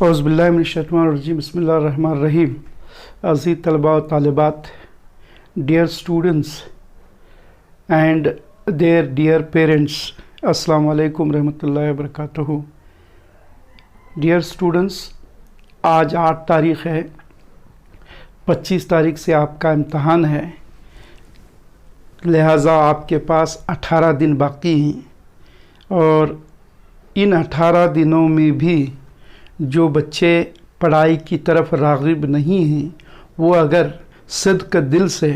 औज़ुबिल्लाहिमिनश्शैतानिर्रजीम बिस्मिल्लाहिर्रहमानिर्रहीम। अज़ीज़ तलबा व तालिबात, dear students and their dear parents, अस्सलाम वालेकुम रहमतुल्लाहि व बरकातुहू। डियर स्टूडेंट्स, आज 8 तारीख़ है, 25 तारीख़ से आपका इम्तहान है, लिहाजा आपके पास 18 दिन बाकी हैं और इन 18 दिनों में भी जो बच्चे पढ़ाई की तरफ राग़िब नहीं हैं, वो अगर सिद्क़ दिल से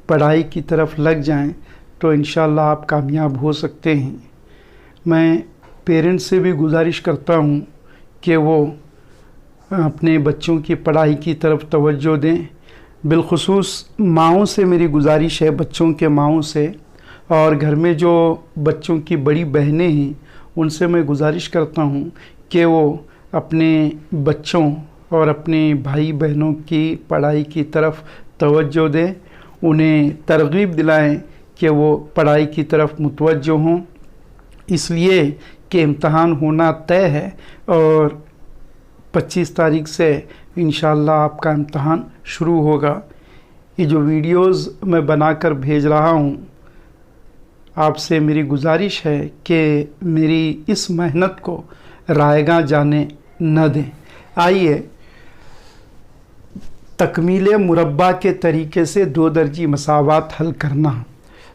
पढ़ाई की तरफ लग जाएं तो इंशाअल्लाह आप कामयाब हो सकते हैं। मैं पेरेंट्स से भी गुजारिश करता हूँ कि वो अपने बच्चों की पढ़ाई की तरफ तवज्जो दें। बिलख़ुसूस माँओं से मेरी गुजारिश है, बच्चों के माँओं से, और घर में जो बच्चों की बड़ी बहनें हैं उनसे मैं गुजारिश करता हूँ कि वो अपने बच्चों और अपने भाई बहनों की पढ़ाई की तरफ तवज्जो दें, उन्हें तरग़ीब दिलाएं कि वो पढ़ाई की तरफ मुतवज्जो हों, इसलिए कि इम्तहान होना तय है और 25 तारीख़ से इंशाअल्लाह आपका इम्तहान शुरू होगा। ये जो वीडियोज़ मैं बनाकर भेज रहा हूँ, आपसे मेरी गुजारिश है कि मेरी इस मेहनत को रायगा जाने न दें। आइए तकमील मुरब्बा के तरीके से 2 दर्जी मसावात हल करना,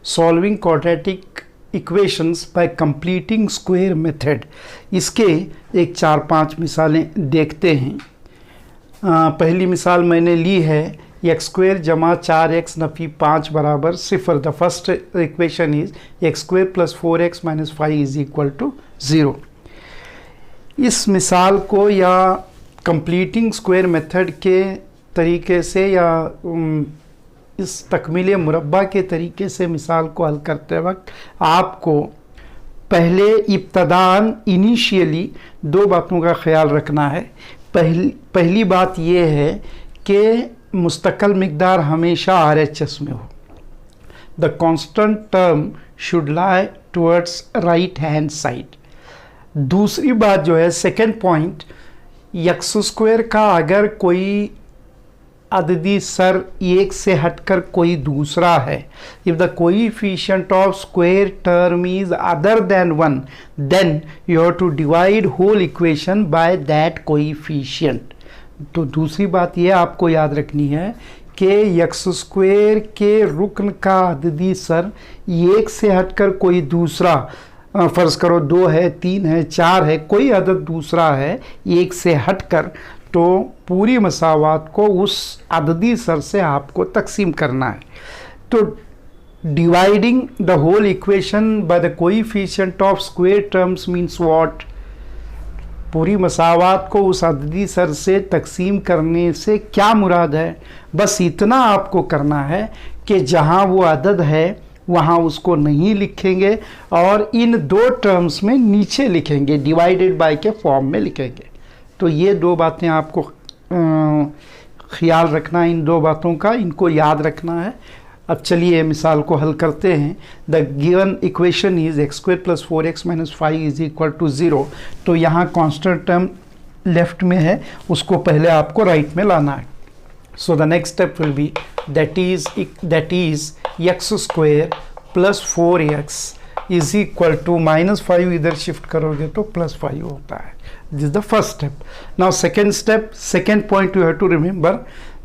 solving quadratic equations bye completing square method, इसके एक 4-5 मिसालें देखते हैं। पहली मिसाल मैंने ली है x² जमा 4x नफ़ी 5 बराबर 0। The first equation is x² + 4x - 5 = 0। इस मिसाल को या कंप्लीटिंग स्क्वायर मेथड के तरीके से या इस तकमील मुरब्बा के तरीके से मिसाल को हल करते वक्त आपको पहले इब्तदान इनिशियली 2 बातों का ख्याल रखना है। पहली बात यह है कि मुस्तक़ल मिक़दार हमेशा RHS में हो। The constant term should lie towards right hand side. दूसरी बात जो है, सेकेंड पॉइंट, x² का अगर कोई अददी सर 1 से हटकर कोई दूसरा है, if the coefficient of square term is other than 1, then you have to divide whole equation by that coefficient. तो दूसरी बात ये आपको याद रखनी है कि x² के रुकन का अददी सर 1 से हटकर कोई दूसरा, फ़र्ज़ करो 2 है, 3 है, 4 है, कोई अदद दूसरा है 1 से हटकर, तो पूरी मसावात को उस अददी सर से आपको तकसीम करना है। तो dividing the whole equation by the coefficient of square terms means what? पूरी मसावात को उस अददी सर से तकसीम करने से क्या मुराद है? बस इतना आपको करना है कि जहाँ वो अदद है वहाँ उसको नहीं लिखेंगे और इन 2 टर्म्स में नीचे लिखेंगे, डिवाइडेड बाय के फॉर्म में लिखेंगे। तो ये 2 बातें आपको ख्याल रखना है, इन 2 बातों का, इनको याद रखना है। अब चलिए मिसाल को हल करते हैं। The given equation is x² + 4x - 5 = 0। तो यहाँ कांस्टेंट टर्म लेफ्ट में है, उसको पहले आपको राइट में लाना है। So the next step will B that is x² + 4x = -5। इधर शिफ्ट करोगे तो +5 होता है। This is the first step. Now second step, second point you have to remember,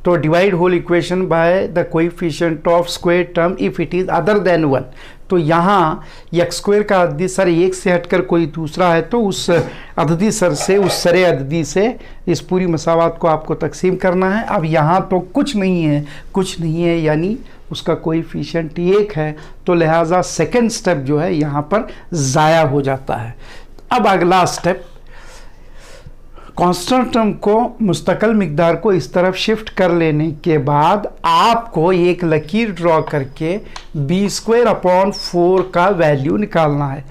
तो divide whole equation by the coefficient of square term if it is other than 1। तो यहाँ x² का अददी sir 1 से हटकर कोई दूसरा है, तो उस अददी सर से, उस सरे अददी से इस पूरी मसावात को आपको तकसीम करना है। अब यहाँ तो कुछ नहीं है, यानी उसका कोएफिशिएंट 1 है, तो लिहाजा सेकेंड स्टेप जो है यहाँ पर ज़ाया हो जाता है। अब अगला स्टेप, कांस्टेंट टर्म को, मुस्तक़ल मिक़दार को इस तरफ शिफ्ट कर लेने के बाद आपको एक लकीर ड्रॉ करके b² / 4 का वैल्यू निकालना है।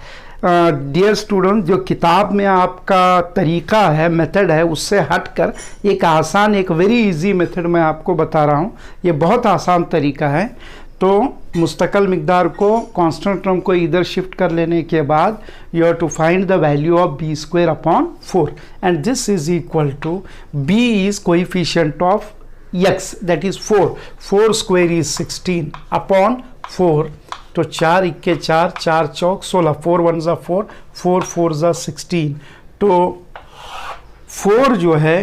डियर स्टूडेंट, जो किताब में आपका तरीक़ा है, मेथड है, उससे हटकर एक आसान, एक वेरी इजी मेथड मैं आपको बता रहा हूँ। ये बहुत आसान तरीका है। तो मुस्तकिल मिकदार को कांस्टेंट टर्म को इधर शिफ्ट कर लेने के बाद you have to find the value of B square upon 4 and this is equal to B is coefficient of x that is 4 square is 16 upon 4 तो 4 इक्के 4 4 चौक 16 4 1 जा 4 4 4 जा 16 तो 4 जो है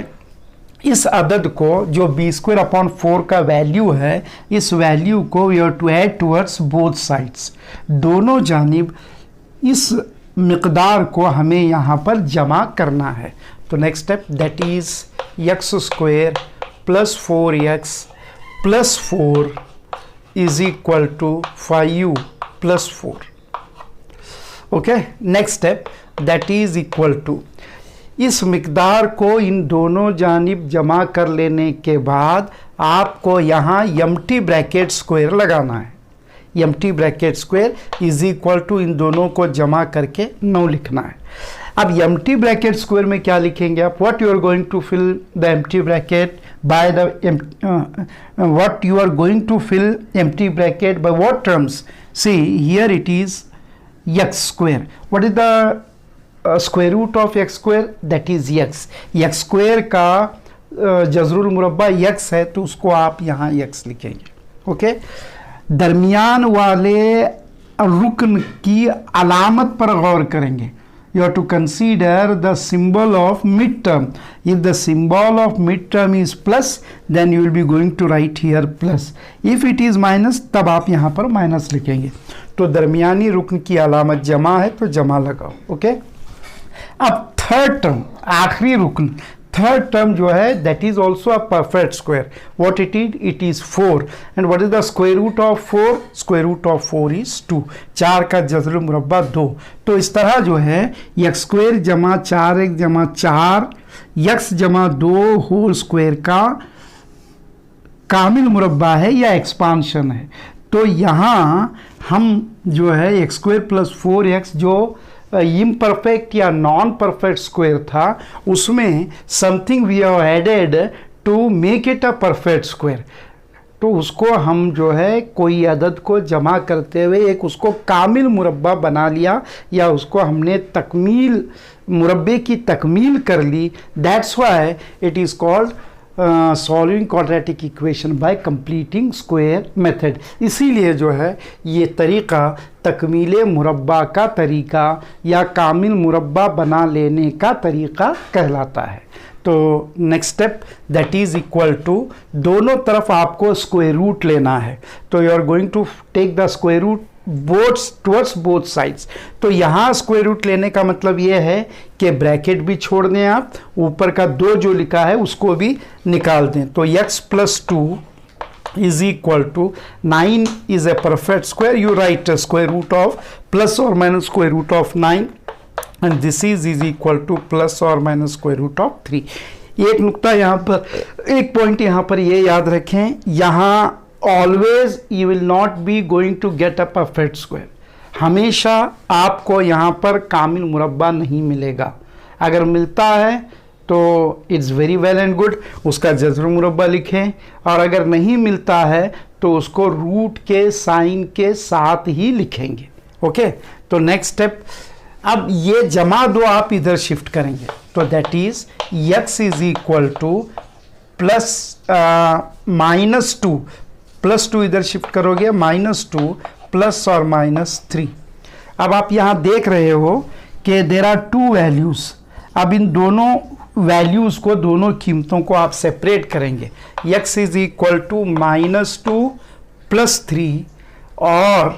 इस अदद को जो बी स्क्वायर अपॉन 4 का वैल्यू है इस वैल्यू को we have to add towards both sides दोनों जानिब इस मिकदार को हमें यहाँ पर जमा करना है। तो next step that is X square plus 4x plus 4 is equal to 5u plus 4। Okay next step that is equal to इस मिकदार को इन दोनों जानिब जमा कर लेने के बाद आपको यहाँ एम्प्टी ब्रैकेट स्क्वायर लगाना है। Empty bracket square is equal to इन दोनों को जमा करके 9 लिखना है। अब एम्प्टी ब्रैकेट स्क्वायर में क्या लिखेंगे आप? What you are going to fill the empty bracket by the what you are going to fill empty bracket by what terms? See here it is X square. What is the square root of X square? That is X. X square का जज़रुल मुरब्बा x है तो उसको आप यहाँ x लिखेंगे। Okay दरमियान वाले रुकन की अलामत पर गौर करेंगे। You have to consider the symbol of midterm. If the symbol of midterm is plus, then you will be going to write here plus. If it is minus, तब आप यहाँ पर माइनस लिखेंगे। तो दरमियानी रुकन की अलामत जमा है तो जमा लगाओ। ओके अब थर्ड टर्म आखिरी रुकन थर्ड टर्म जो है that is also a perfect square. What it is 4 and what is the square root of 4? Square root of 4 is 2। 4 का जज़रुल मुरब्बा 2। तो इस तरह जो है एक्स स्क्वायर जमा 4x जमा 4 एक्स जमा 2 होल स्क्वायर का कामिल मुरब्बा है या एक्सपांशन है। तो यहाँ हम जो है एक्स स्क्वायर प्लस 4x जो इम्परफेक्ट या नॉन परफेक्ट स्क्वायर था उसमें something we have added to make it a perfect square. तो उसको हम जो है कोई अदद को जमा करते हुए एक उसको कामिल मुरब्बा बना लिया या उसको हमने तकमील मुरब्बे की तकमील कर ली। That's why it is called solving quadratic equation by completing square method. इसीलिए जो है ये तरीक़ा तकमील मुरब्बा का तरीक़ा या कामिल मुरब्बा बना लेने का तरीक़ा कहलाता है। तो next step that is equal to दोनों तरफ आपको स्क्वायर रूट लेना है। तो you are going to take the square root towards both sides. तो यहाँ स्क्वायर रूट लेने का मतलब ये है कि ब्रैकेट भी छोड़ दें आप, ऊपर का 2 जो लिखा है उसको भी निकाल दें। तो x plus 2 is equal to 9 is a perfect square. You write a square root of plus or minus square root of 9 and this is equal to plus or minus square root of 3. एक नुक्ता यहाँ पर एक point यहाँ पर ये याद रखें, यहाँ always you will not be going to get a perfect square. हमेशा आपको यहाँ पर कामिल मुरब्बा नहीं मिलेगा। अगर मिलता है तो it's very well and good, उसका जज़र मुरब्बा लिखें, और अगर नहीं मिलता है तो उसको रूट के साइन के साथ ही लिखेंगे। ओके तो नेक्स्ट स्टेप, अब ये जमा 2 आप इधर शिफ्ट करेंगे तो that is x is equal to plus -2 plus 2 इधर शिफ्ट करोगे -2 प्लस और -3। अब आप यहाँ देख रहे हो कि देयर आर 2 वैल्यूज़। अब इन दोनों वैल्यूज़ को दोनों कीमतों को आप सेपरेट करेंगे। x is equal to -2 plus 3 और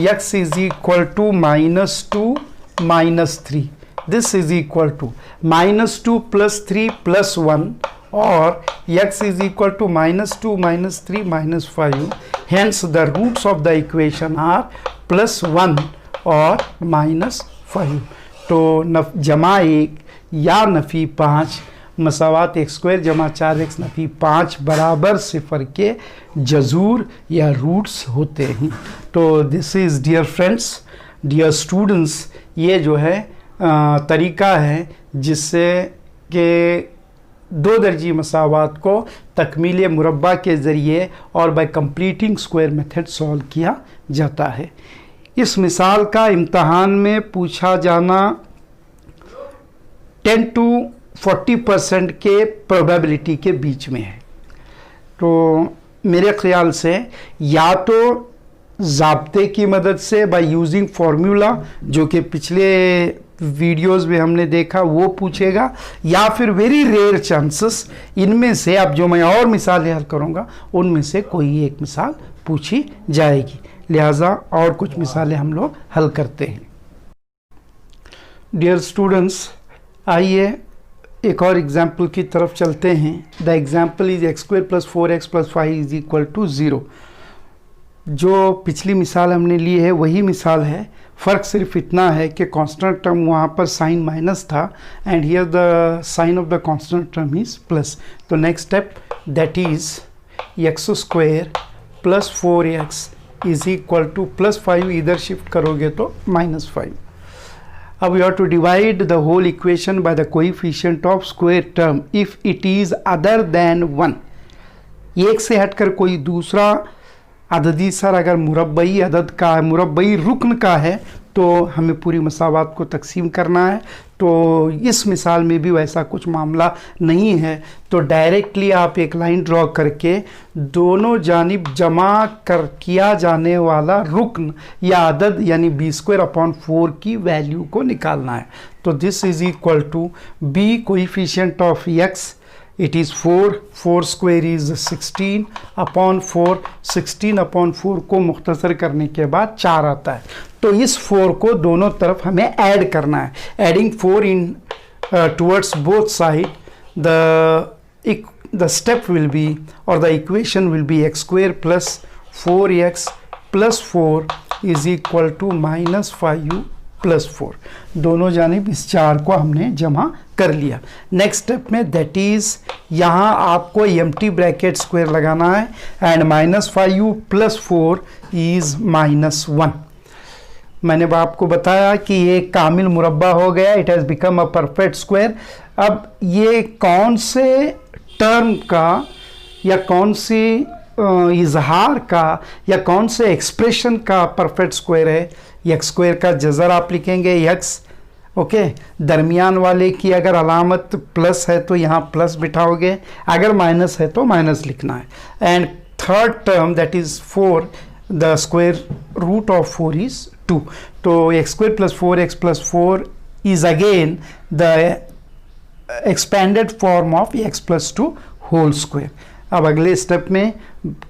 x is equal to -2 -3। This is equal to -2 plus 3 plus 1 और x is equal to -2 -3 -5. Hence the roots of the equation are +1 और -5. तो जमा 1 या नफ़ी 5 मसावात x स्क्वायर जमा 4x नफ़ी 5 बराबर 0 के जज़ूर या रूट्स होते हैं। तो this is dear friends, dear students, ये जो है तरीक़ा है जिससे कि दो दर्जी मसावात को तकमील मुरब्बा के ज़रिए और bye completing square method solve किया जाता है। इस मिसाल का इम्तहान में पूछा जाना 10 to 40% के प्रोबेबिलिटी के बीच में है। तो मेरे ख्याल से या तो ज़ाब्ते की मदद से बाय यूजिंग फार्मूला, जो कि पिछले वीडियोस में हमने देखा, वो पूछेगा, या फिर वेरी रेयर चांसेस इनमें से, अब जो मैं और मिसालें हल करूँगा उनमें से कोई एक मिसाल पूछी जाएगी। लिहाजा और कुछ मिसालें हम लोग हल करते हैं। डियर स्टूडेंट्स, आइए एक और एग्जाम्पल की तरफ चलते हैं। The example is x² + 4x + 5 = 0। जो पिछली मिसाल हमने ली है वही मिसाल है, फ़र्क सिर्फ इतना है कि कांस्टेंट टर्म वहाँ पर साइन माइनस था and here the sign of the constant term is plus. तो next step that is x² + 4x = +5, इधर शिफ्ट करोगे तो -5। अब you have to divide the whole equation by the coefficient of square term if it is other than 1। एक से हटकर कोई दूसरा अददी सर अगर मुरब्बई अदद का है, मुरब्बई रुकन का है, तो हमें पूरी मसावात को तकसीम करना है। तो इस मिसाल में भी वैसा कुछ मामला नहीं है। तो डायरेक्टली आप एक लाइन ड्रॉ करके दोनों जानिब जमा कर किया जाने वाला रुकन या अदद यानी b² की वैल्यू को निकालना है। तो this is equal to b coefficient of x, it is 4² is 16/4, 16/4 को मुख्तसर करने के बाद 4 आता है। तो इस 4 को दोनों तरफ हमें ऐड करना है। Adding 4 in towards both side, the step will be और the equation will be x² + 4x + 4 = -5u + 4। दोनों जानिब इस 4 को हमने जमा कर लिया। नेक्स्ट स्टेप में दैट इज यहाँ आपको एम्प्टी ब्रैकेट स्क्वायर लगाना है एंड -5u + 4 इज -1। मैंने आपको बताया कि ये कामिल मुरब्बा हो गया, it has become a perfect square. अब ये कौन से टर्म का या कौन सी इजहार का या कौन से एक्सप्रेशन का परफेक्ट स्क्वायर है? x² का जज़र आप लिखेंगे x, ओके। दरमियान वाले की अगर अलामत प्लस है तो यहाँ प्लस बिठाओगे, अगर माइनस है तो माइनस लिखना है। And third term that is 4, the square root of 4 is 2। तो x² + 4x + 4 is again the expanded form of x + 2 whole square. अब अगले स्टेप में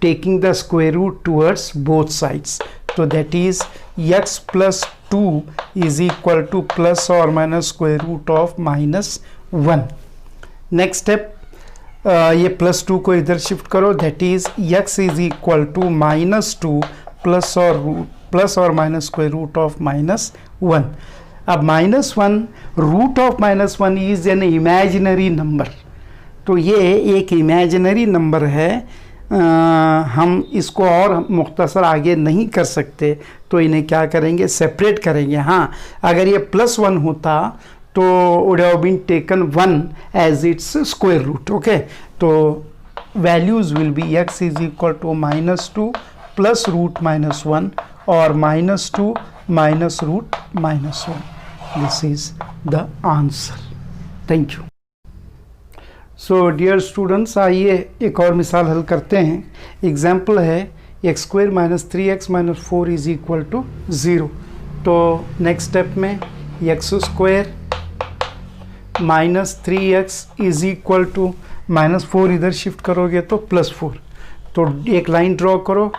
taking the square root towards both sides, तो that is x + 2 = ±√(-1). Next step, ये +2 को इधर shift करो, that is x = -2 ±√(-1). अब -1 √(-1) इज एन इमेजिनरी नंबर। तो ये एक इमेजिनरी नंबर है, हम इसको और मुख्तसर आगे नहीं कर सकते, तो इन्हें क्या करेंगे, सेपरेट करेंगे। हाँ, अगर ये +1 होता तो would have been taken 1 as its square root, okay. तो वैल्यूज़ विल बी x = -2 +√-1 और -2 -√-1। This is the answer. Thank you. So dear students, आइए एक और मिसाल हल करते हैं। एग्जाम्पल है x² - 3x - 4 = 0। तो नेक्स्ट स्टेप में x² - 3x = -4, इधर शिफ्ट करोगे तो +4। तो एक लाइन ड्रॉ करो,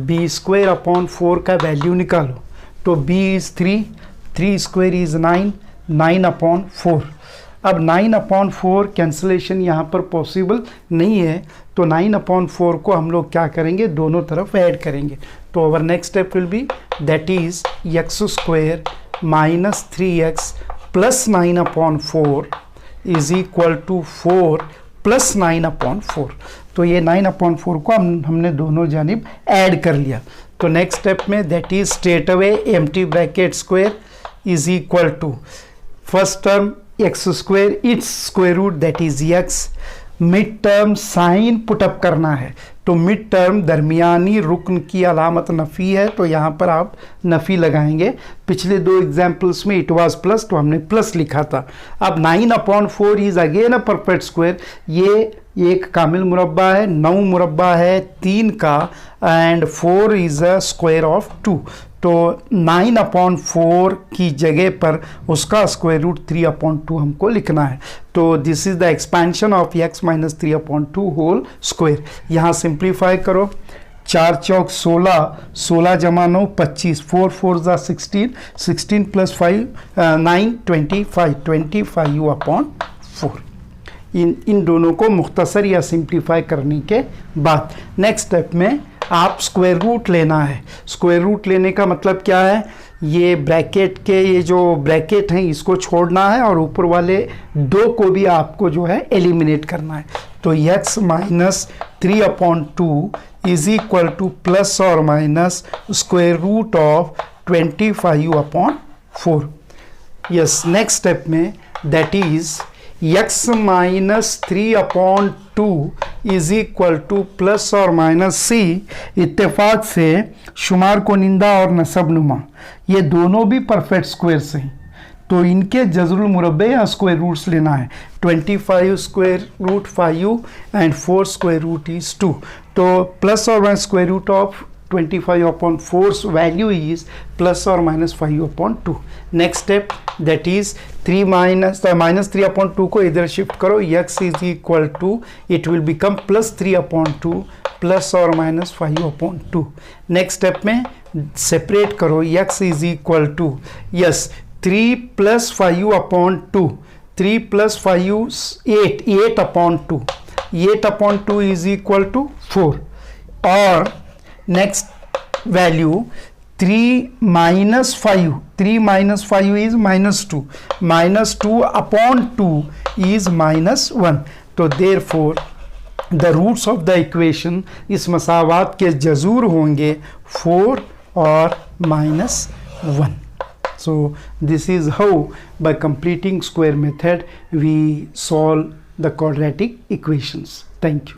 b² का वैल्यू निकालो। तो b इज़ 3, 3² इज़ 9, 9/4। अब 9/4 कैंसलेशन यहाँ पर पॉसिबल नहीं है, तो 9/4 को हम लोग क्या करेंगे, दोनों तरफ ऐड करेंगे। तो our next step will B that is x² - 3x + 9/4 = 4 + 9/4। तो ये 9/4 को हमने दोनों जानिब ऐड कर लिया। तो नेक्स्ट स्टेप में that is straight away empty bracket square = first term X square it's square root that is X. Mid term sign put up करना है, तो मिड टर्म दरमियानी रुकन की अलामत नफ़ी है, तो यहाँ पर आप नफ़ी लगाएंगे। पिछले दो एग्जाम्पल्स में इट वाज प्लस, तो हमने प्लस लिखा था। अब 9/4 is again a perfect square. ये एक कामिल मुरब्बा है, 9 मुरब्बा है 3 का, and 4 is a square of 2। तो 9/4 की जगह पर उसका स्क्वायर रूट 3/2 हमको लिखना है। तो this is the expansion of x minus 3/2 whole square. यहाँ सिंप्लीफाई करो, 4 चौक 16, 16 जमा 9 25, 4 4 16, 16 प्लस 5 9 25, 25/4। इन दोनों को मुख्तसर या सिंप्लीफाई करने के बाद नेक्स्ट स्टेप में आप स्क्वायर रूट लेना है। स्क्वायर रूट लेने का मतलब क्या है, ये ब्रैकेट के ये जो ब्रैकेट हैं इसको छोड़ना है और ऊपर वाले 2 को भी आपको जो है एलिमिनेट करना है। तो x minus 3/2 is equal to plus और minus square root of 25/4। Yes, next step में that is x minus 3/2 is equal to plus और माइनस सी। इत्तेफाक से शुमार कुनिंदा और नसबनुमा ये दोनों भी परफेक्ट स्क्वायर्स हैं, तो इनके जज़रुल मुरब्बे या स्क्वायर रूट्स लेना है। 25 square root 5 and 4 square root is 2। तो प्लस और minus square root of 25/4 value is plus और minus 5/2। Next step that is 3 minus 3/2 को इधर शिफ्ट करो, x is equal to it will become plus 3/2 plus और minus 5/2। Next step में separate करो, x is equal to yes 3 plus 5/2, 3 plus 5 8/2, 8/2 is equal to 4। और next value 3 minus 5, 3 minus 5 is -2, -2/2 is -1। तो therefore the roots of the equation इस मसावात के जजूर होंगे 4 और -1। So this is how by completing square method we solve the quadratic equations. Thank you.